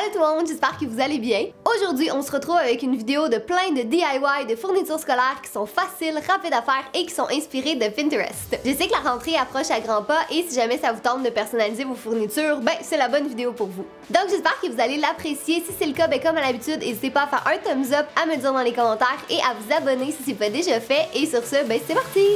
Salut tout le monde, j'espère que vous allez bien. Aujourd'hui, on se retrouve avec une vidéo de plein de DIY de fournitures scolaires qui sont faciles, rapides à faire et qui sont inspirées de Pinterest. Je sais que la rentrée approche à grands pas et si jamais ça vous tente de personnaliser vos fournitures, ben c'est la bonne vidéo pour vous. Donc j'espère que vous allez l'apprécier. Si c'est le cas, ben comme à l'habitude, n'hésitez pas à faire un thumbs up, à me le dire dans les commentaires et à vous abonner si c'est pas déjà fait. Et sur ce, ben c'est parti!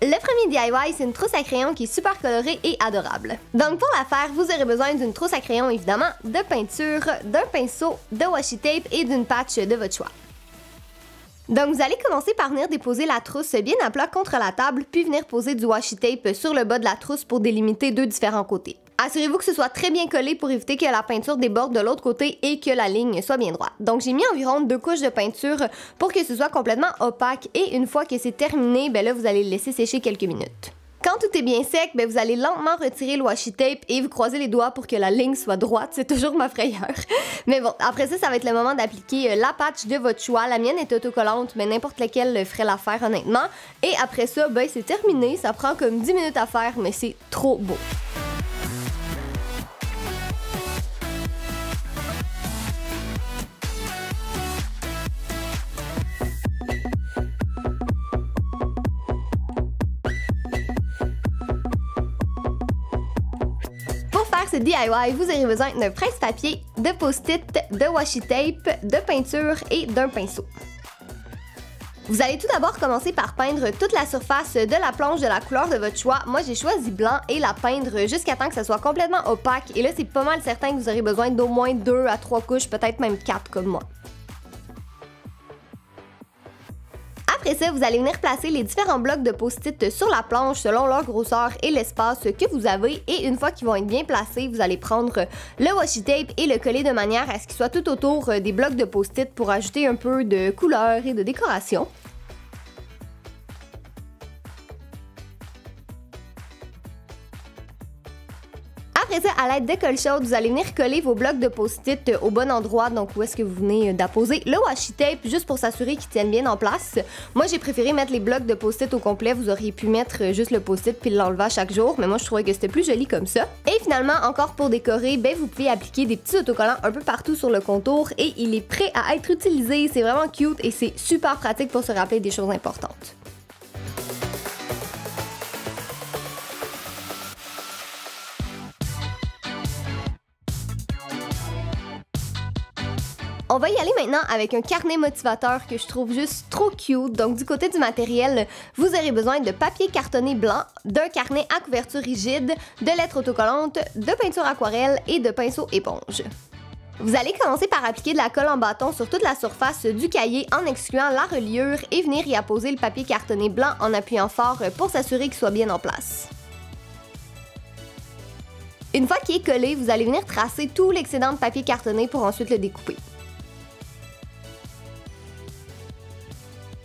Le premier DIY, c'est une trousse à crayon qui est super colorée et adorable. Donc pour la faire, vous aurez besoin d'une trousse à crayon évidemment, de peinture, d'un pinceau, de washi tape et d'une patch de votre choix. Donc vous allez commencer par venir déposer la trousse bien à plat contre la table, puis venir poser du washi tape sur le bas de la trousse pour délimiter deux différents côtés. Assurez-vous que ce soit très bien collé pour éviter que la peinture déborde de l'autre côté et que la ligne soit bien droite. Donc j'ai mis environ 2 couches de peinture pour que ce soit complètement opaque et une fois que c'est terminé, ben là vous allez le laisser sécher quelques minutes. Quand tout est bien sec, ben vous allez lentement retirer le washi tape et vous croisez les doigts pour que la ligne soit droite. C'est toujours ma frayeur. Mais bon, après ça, ça va être le moment d'appliquer la patch de votre choix. La mienne est autocollante, mais n'importe laquelle ferait l'affaire honnêtement. Et après ça, ben c'est terminé. Ça prend comme 10 minutes à faire, mais c'est trop beau. Ce DIY, vous aurez besoin d'un presse-papier, de post-it, de washi tape, de peinture et d'un pinceau. Vous allez tout d'abord commencer par peindre toute la surface de la planche de la couleur de votre choix. Moi, j'ai choisi blanc et la peindre jusqu'à temps que ça soit complètement opaque. Et là, c'est pas mal certain que vous aurez besoin d'au moins 2 à 3 couches, peut-être même 4 comme moi. Après ça, vous allez venir placer les différents blocs de post-it sur la planche selon leur grosseur et l'espace que vous avez. Et une fois qu'ils vont être bien placés, vous allez prendre le washi tape et le coller de manière à ce qu'il soit tout autour des blocs de post-it pour ajouter un peu de couleur et de décoration. Après ça, à l'aide de colle chaude, vous allez venir coller vos blocs de post-it au bon endroit, donc où est-ce que vous venez d'apposer le washi tape, juste pour s'assurer qu'ils tiennent bien en place. Moi, j'ai préféré mettre les blocs de post-it au complet. Vous auriez pu mettre juste le post-it puis l'enlever à chaque jour, mais moi, je trouvais que c'était plus joli comme ça. Et finalement, encore pour décorer, ben vous pouvez appliquer des petits autocollants un peu partout sur le contour et il est prêt à être utilisé. C'est vraiment cute et c'est super pratique pour se rappeler des choses importantes. On va y aller maintenant avec un carnet motivateur que je trouve juste trop cute. Donc du côté du matériel, vous aurez besoin de papier cartonné blanc, d'un carnet à couverture rigide, de lettres autocollantes, de peinture aquarelle et de pinceau éponge. Vous allez commencer par appliquer de la colle en bâton sur toute la surface du cahier en excluant la reliure et venir y apposer le papier cartonné blanc en appuyant fort pour s'assurer qu'il soit bien en place. Une fois qu'il est collé, vous allez venir tracer tout l'excédent de papier cartonné pour ensuite le découper.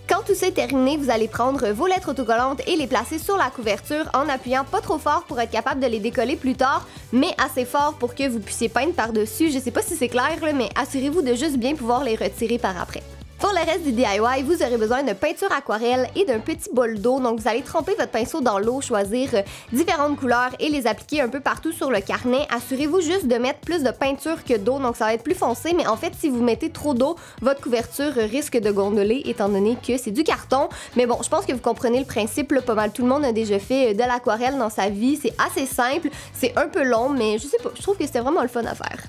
Quand tout ça est terminé, vous allez prendre vos lettres autocollantes et les placer sur la couverture en appuyant pas trop fort pour être capable de les décoller plus tard, mais assez fort pour que vous puissiez peindre par-dessus. Je sais pas si c'est clair, mais assurez-vous de juste bien pouvoir les retirer par après. Pour le reste du DIY, vous aurez besoin de peinture aquarelle et d'un petit bol d'eau. Donc vous allez tremper votre pinceau dans l'eau, choisir différentes couleurs et les appliquer un peu partout sur le carnet. Assurez-vous juste de mettre plus de peinture que d'eau, donc ça va être plus foncé. Mais en fait, si vous mettez trop d'eau, votre couverture risque de gondoler étant donné que c'est du carton. Mais bon, je pense que vous comprenez le principe. Là, pas mal tout le monde a déjà fait de l'aquarelle dans sa vie. C'est assez simple, c'est un peu long, mais je sais pas, je trouve que c'était vraiment le fun à faire.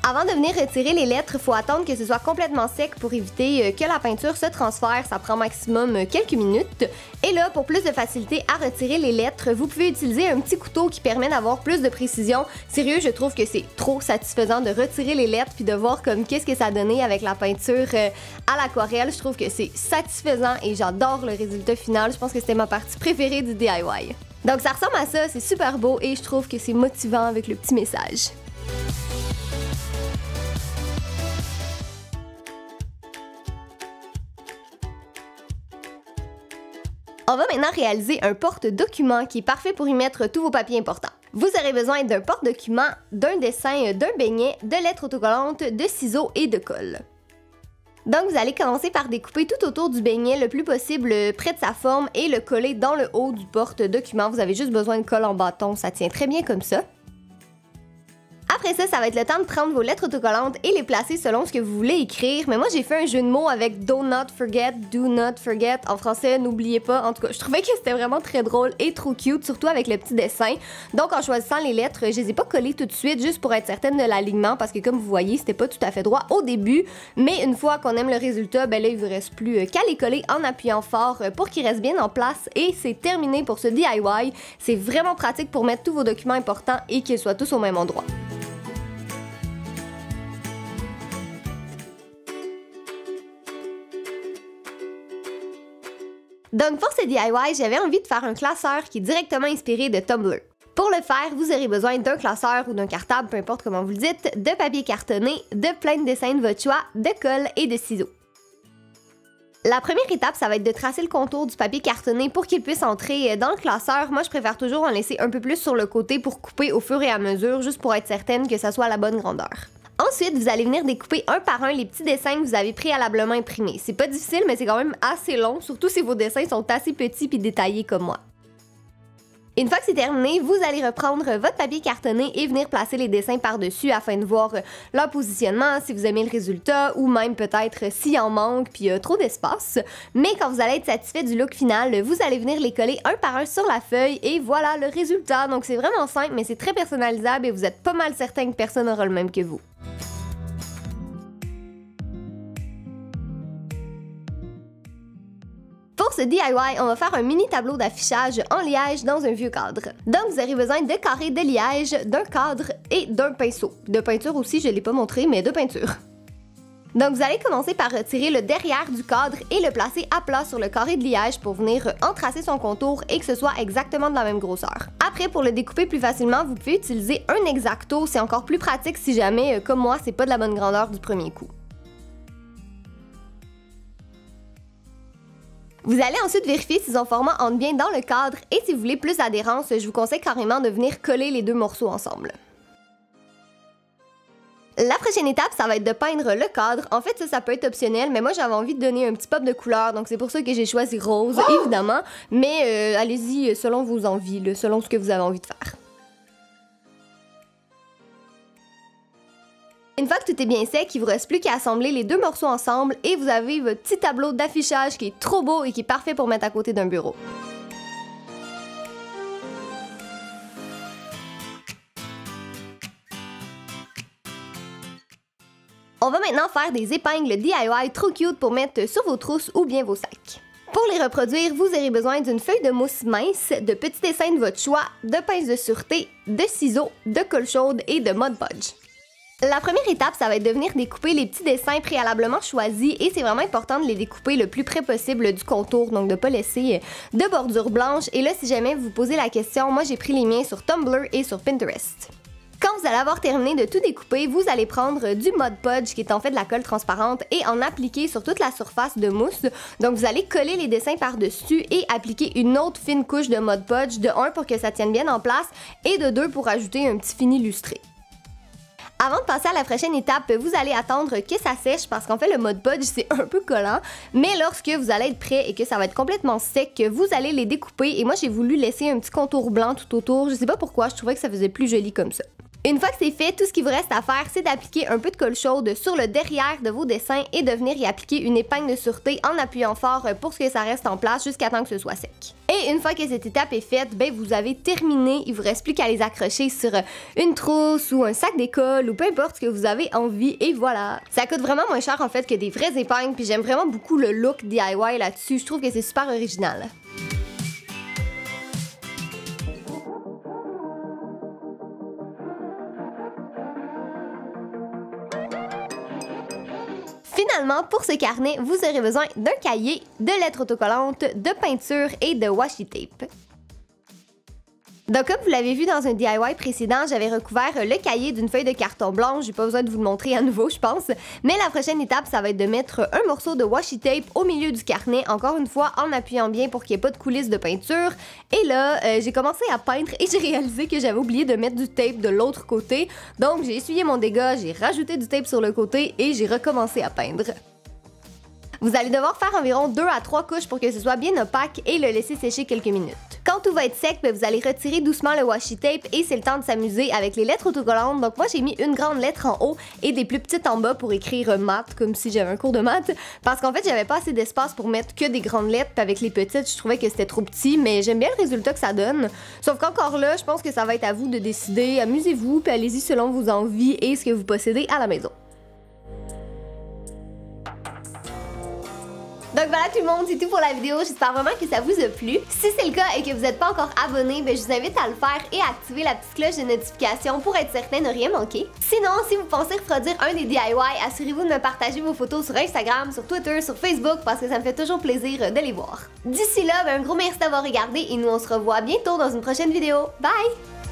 Avant de venir retirer les lettres, il faut attendre que ce soit complètement sec pour éviter que la peinture se transfère. Ça prend maximum quelques minutes. Et là, pour plus de facilité à retirer les lettres, vous pouvez utiliser un petit couteau qui permet d'avoir plus de précision. Sérieux, je trouve que c'est trop satisfaisant de retirer les lettres puis de voir comme qu'est-ce que ça a donné avec la peinture à l'aquarelle. Je trouve que c'est satisfaisant et j'adore le résultat final. Je pense que c'était ma partie préférée du DIY. Donc ça ressemble à ça, c'est super beau et je trouve que c'est motivant avec le petit message. On va maintenant réaliser un porte-document qui est parfait pour y mettre tous vos papiers importants. Vous aurez besoin d'un porte-document, d'un dessin, d'un beignet, de lettres autocollantes, de ciseaux et de colle. Donc vous allez commencer par découper tout autour du beignet le plus possible près de sa forme et le coller dans le haut du porte-document. Vous avez juste besoin de colle en bâton, ça tient très bien comme ça. Après ça, ça va être le temps de prendre vos lettres autocollantes et les placer selon ce que vous voulez écrire. Mais moi, j'ai fait un jeu de mots avec do not forget. En français, n'oubliez pas. En tout cas, je trouvais que c'était vraiment très drôle et trop cute, surtout avec le petit dessin. Donc, en choisissant les lettres, je les ai pas collées tout de suite, juste pour être certaine de l'alignement, parce que comme vous voyez, c'était pas tout à fait droit au début. Mais une fois qu'on aime le résultat, ben là, il vous reste plus qu'à les coller en appuyant fort pour qu'ils restent bien en place. Et c'est terminé pour ce DIY. C'est vraiment pratique pour mettre tous vos documents importants et qu'ils soient tous au même endroit. Donc pour ce DIY, j'avais envie de faire un classeur qui est directement inspiré de Tumblr. Pour le faire, vous aurez besoin d'un classeur ou d'un cartable, peu importe comment vous le dites, de papier cartonné, de plein de dessins de votre choix, de colle et de ciseaux. La première étape, ça va être de tracer le contour du papier cartonné pour qu'il puisse entrer dans le classeur. Moi, je préfère toujours en laisser un peu plus sur le côté pour couper au fur et à mesure, juste pour être certaine que ça soit à la bonne grandeur. Ensuite, vous allez venir découper un par un les petits dessins que vous avez préalablement imprimés. C'est pas difficile, mais c'est quand même assez long, surtout si vos dessins sont assez petits puis détaillés comme moi. Une fois que c'est terminé, vous allez reprendre votre papier cartonné et venir placer les dessins par-dessus afin de voir leur positionnement, si vous aimez le résultat ou même peut-être s'il en manque puis trop d'espace. Mais quand vous allez être satisfait du look final, vous allez venir les coller un par un sur la feuille et voilà le résultat. Donc c'est vraiment simple, mais c'est très personnalisable et vous êtes pas mal certain que personne n'aura le même que vous. Pour ce DIY, on va faire un mini tableau d'affichage en liège dans un vieux cadre. Donc vous aurez besoin de carrés de liège, d'un cadre et d'un pinceau. De peinture aussi, je ne l'ai pas montré, mais de peinture. Donc vous allez commencer par retirer le derrière du cadre et le placer à plat sur le carré de liège pour venir entracer son contour et que ce soit exactement de la même grosseur. Après, pour le découper plus facilement, vous pouvez utiliser un X-Acto, c'est encore plus pratique si jamais, comme moi, c'est pas de la bonne grandeur du premier coup. Vous allez ensuite vérifier si son format entre bien dans le cadre et si vous voulez plus d'adhérence, je vous conseille carrément de venir coller les deux morceaux ensemble. La prochaine étape, ça va être de peindre le cadre. En fait, ça peut être optionnel, mais moi j'avais envie de donner un petit pop de couleur, donc c'est pour ça que j'ai choisi rose, évidemment. Mais allez-y selon vos envies, selon ce que vous avez envie de faire. Une fois que tout est bien sec, il vous reste plus qu'à assembler les deux morceaux ensemble et vous avez votre petit tableau d'affichage qui est trop beau et qui est parfait pour mettre à côté d'un bureau. On va maintenant faire des épingles DIY trop cute pour mettre sur vos trousses ou bien vos sacs. Pour les reproduire, vous aurez besoin d'une feuille de mousse mince, de petits dessins de votre choix, de pinces de sûreté, de ciseaux, de colle chaude et de Mod Podge. La première étape, ça va être de venir découper les petits dessins préalablement choisis et c'est vraiment important de les découper le plus près possible du contour, donc de ne pas laisser de bordure blanche. Et là, si jamais vous vous posez la question, moi j'ai pris les miens sur Tumblr et sur Pinterest. Quand vous allez avoir terminé de tout découper, vous allez prendre du Mod Podge qui est en fait de la colle transparente et en appliquer sur toute la surface de mousse. Donc vous allez coller les dessins par-dessus et appliquer une autre fine couche de Mod Podge, de 1 pour que ça tienne bien en place et de 2 pour ajouter un petit fini lustré. Avant de passer à la prochaine étape, vous allez attendre que ça sèche parce qu'en fait le Mod Podge c'est un peu collant, mais lorsque vous allez être prêt et que ça va être complètement sec, vous allez les découper et moi j'ai voulu laisser un petit contour blanc tout autour, je sais pas pourquoi, je trouvais que ça faisait plus joli comme ça. Une fois que c'est fait, tout ce qu'il vous reste à faire, c'est d'appliquer un peu de colle chaude sur le derrière de vos dessins et de venir y appliquer une épingle de sûreté en appuyant fort pour que ça reste en place jusqu'à temps que ce soit sec. Et une fois que cette étape est faite, ben vous avez terminé, il vous reste plus qu'à les accrocher sur une trousse ou un sac d'école ou peu importe ce que vous avez envie et voilà. Ça coûte vraiment moins cher en fait que des vraies épingles puis j'aime vraiment beaucoup le look DIY là-dessus, je trouve que c'est super original. Finalement, pour ce carnet, vous aurez besoin d'un cahier, de lettres autocollantes, de peinture et de washi tape. Donc comme vous l'avez vu dans un DIY précédent, j'avais recouvert le cahier d'une feuille de carton blanc, j'ai pas besoin de vous le montrer à nouveau je pense, mais la prochaine étape ça va être de mettre un morceau de washi tape au milieu du carnet, encore une fois en appuyant bien pour qu'il n'y ait pas de coulisses de peinture, et là j'ai commencé à peindre et j'ai réalisé que j'avais oublié de mettre du tape de l'autre côté, donc j'ai essuyé mon dégât, j'ai rajouté du tape sur le côté et j'ai recommencé à peindre. Vous allez devoir faire environ 2 à 3 couches pour que ce soit bien opaque et le laisser sécher quelques minutes. Quand tout va être sec, vous allez retirer doucement le washi tape et c'est le temps de s'amuser avec les lettres autocollantes. Donc moi j'ai mis une grande lettre en haut et des plus petites en bas pour écrire maths, comme si j'avais un cours de maths. Parce qu'en fait j'avais pas assez d'espace pour mettre que des grandes lettres, puis avec les petites je trouvais que c'était trop petit, mais j'aime bien le résultat que ça donne. Sauf qu'encore là, je pense que ça va être à vous de décider, amusez-vous, puis allez-y selon vos envies et ce que vous possédez à la maison. Donc voilà tout le monde, c'est tout pour la vidéo, j'espère vraiment que ça vous a plu. Si c'est le cas et que vous n'êtes pas encore abonné, je vous invite à le faire et à activer la petite cloche de notification pour être certain de ne rien manquer. Sinon, si vous pensez reproduire un des DIY, assurez-vous de me partager vos photos sur Instagram, sur Twitter, sur Facebook parce que ça me fait toujours plaisir de les voir. D'ici là, un gros merci d'avoir regardé et nous on se revoit bientôt dans une prochaine vidéo. Bye!